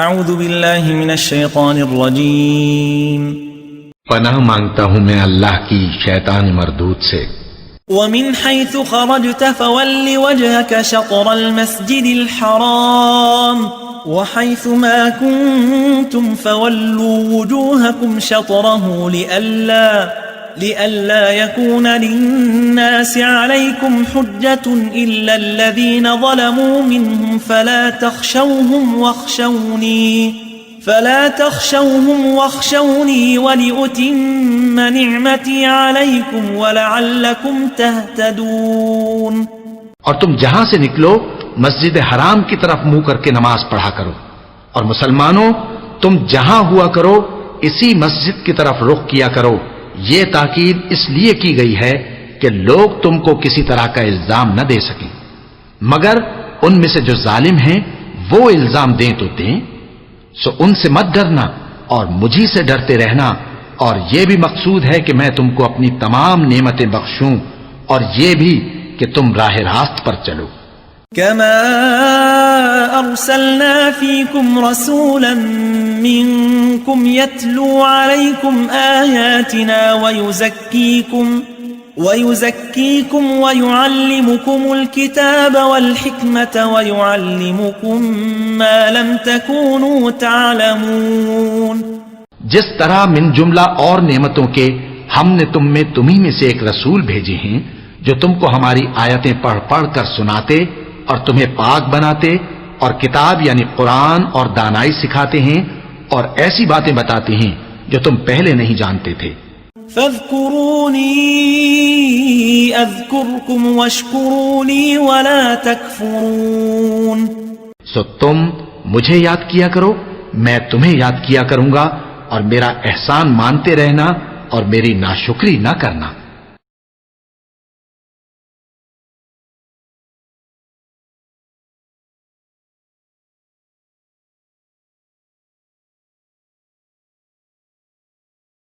اعوذ باللہ من الشیطان الرجیم پناہ مانگتا ہوں میں اللہ کی شیطان مردود سے۔ ومن حيث خرجت فول وجهك شطر المسجد الحرام وحيث ما كنتم فولوا وجوهكم شطره لئلا يكون للناس عليكم حجة إلا الذين ظلموا منهم فلا تخشوهم واخشوني ولأتم نعمتي عليكم ولعلكم تهتدون۔ اور تم جہاں سے نکلو مسجد حرام کی طرف منہ کر کے نماز پڑھا کرو، اور مسلمانوں تم جہاں ہوا کرو اسی مسجد کی طرف رخ کیا کرو۔ یہ تاکید اس لیے کی گئی ہے کہ لوگ تم کو کسی طرح کا الزام نہ دے سکیں، مگر ان میں سے جو ظالم ہیں وہ الزام دیں تو دیں، سو ان سے مت ڈرنا اور مجھی سے ڈرتے رہنا، اور یہ بھی مقصود ہے کہ میں تم کو اپنی تمام نعمتیں بخشوں، اور یہ بھی کہ تم راہ راست پر چلو۔ كما أرسلنا فيكم رسولا منكم يتلو عليكم آياتنا ويزكيكم ويعلمكم الكتاب والحكمة ويعلمكم ما لم تكونوا تعلمون۔ جس طرح من جملہ اور نعمتوں کے ہم نے تم میں تمہیں میں سے ایک رسول بھیجے ہیں جو تم کو ہماری آیتیں پڑھ پڑھ کر سناتے اور تمہیں پاک بناتے اور کتاب یعنی قرآن اور دانائی سکھاتے ہیں اور ایسی باتیں بتاتے ہیں جو تم پہلے نہیں جانتے تھے۔ فاذکرونی اذکرکم واشکرونی ولا تکفرون۔ سو تم مجھے یاد کیا کرو، میں تمہیں یاد کیا کروں گا، اور میرا احسان مانتے رہنا اور میری ناشکری نہ کرنا۔